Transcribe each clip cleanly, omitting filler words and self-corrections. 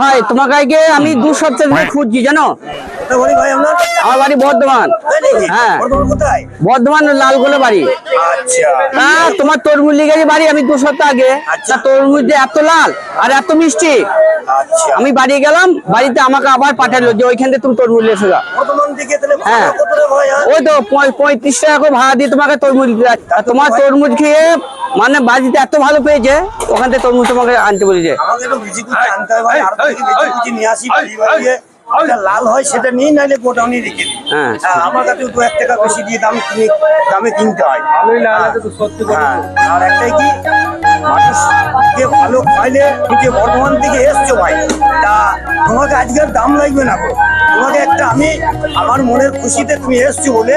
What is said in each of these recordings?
ভাই তোমাকে আজকে আমি 2 সপ্তাহ ধরে খুঁজছি জানো। আমার বাড়ি বর্ধমান। হ্যাঁ বর্ধমান লালগোলা বাড়ি। তোমার তরমুজ লেগেছে বাড়ি আমি 2 সপ্তাহ আগে। তরমুজ যে এত লাল আর এত মিষ্টি, আমি বাড়ি গেলাম, বাড়িতে আমাকে আবার পাঠালো যে ওইখান থেকে তুমি তরমুজ এসে যাও। হ্যাঁ ওই তো 35 টাকা করে ভাড়া দিয়ে তোমাকে তরমুজ, তোমার তরমুজ খেয়ে মানে বাড়িতে এত ভালো পেয়েছে, ওখান থেকে তরমুজ তোমাকে আনতে বলেছে। লাল হয় সেটা নিয়ে নাইলে গোডাউনে রেখে দিই। আমার কাছে 2-1 টাকা বেশি দিয়ে দামে কিনতে হয়। আর একটাই কি, মানুষকে ভালো খাইলে, তুমি যে বর্ধমান থেকে এসছো ভাই, তা তোমাকে আজকের দাম লাগবে না গো। তোমাকে একটা আমি আমার মনের খুশিতে তুমি এসছো বলে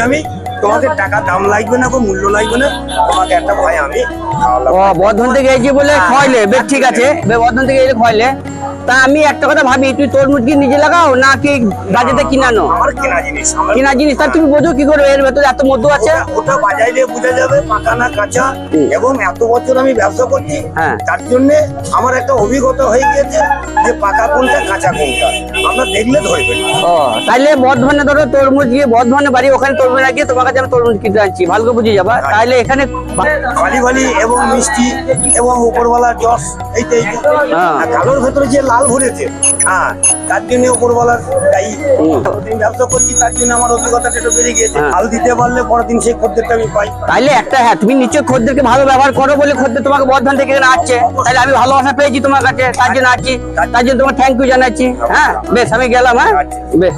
আমি তোমাকে টাকা দাম লাগবে না গো, মূল্য লাগবে না, তোমাকে একটা ভাই আমি বর্ধমান থেকে এসেছি বলে খাওয়াইলে, বেশ ঠিক আছে, বর্ধমান থেকে এসে খাওয়াইলে। তা আমি একটা কথা ভাবি, তুই তরমুজ কি নিজে লাগাও না কি বাজারে কিনানো? আমার কেনা জিনিস। কেনা জিনিস, তা তুমি বোঝো কি করে এর ভেতরে এত মধু আছে? ওটা বাজাইলে বোঝা যাবে পাকা না কাঁচা। এবং এত বছর আমি ব্যবসা করছি, তার জন্য আমার একটা অভিজ্ঞতা হয়ে গিয়েছে যে পাকা কোনটা কাঁচা কোনটা আমরা দেখলে ধরবে। তাইলে বর্ধমানে ধরো তরমুজ গিয়ে, বর্ধমানে বাড়ি, ওখানে তরমুজ গিয়ে তোমার কাছে আমি তরমুজ কিনতে আনছি, ভালো করে বুঝে যাবা। তাইলে এখানে ভালি ভালি এবং মিষ্টি এবং উপরওয়ালা জস, এইটা কালোর ভেতরে যে লাল ভরেছে, তার জন্য উপরওয়ালার গাই ব্যবসা করছি, তার জন্য আমার অভিজ্ঞতাটা একটু বেড়ে গিয়েছে। লাল দিতে পারলে পরের দিন সেই খদ্দেরটা আমি পাই। তাইলে একটা, হ্যাঁ তুমি নিশ্চয়ই খদ্দেরকে ভালো ব্যবহার করো বলে খদ্দের তোমাকে বর্ধমান থেকে এখানে আসছে। তাহলে আমি ভালোবাসা পেয়েছি তোমার কাছে, তার জন্য আসছি, তার জন্য তোমার থ্যাংক ইউ জানাচ্ছি। হ্যাঁ বেশ, আমি গেলাম। হ্যাঁ বেশ।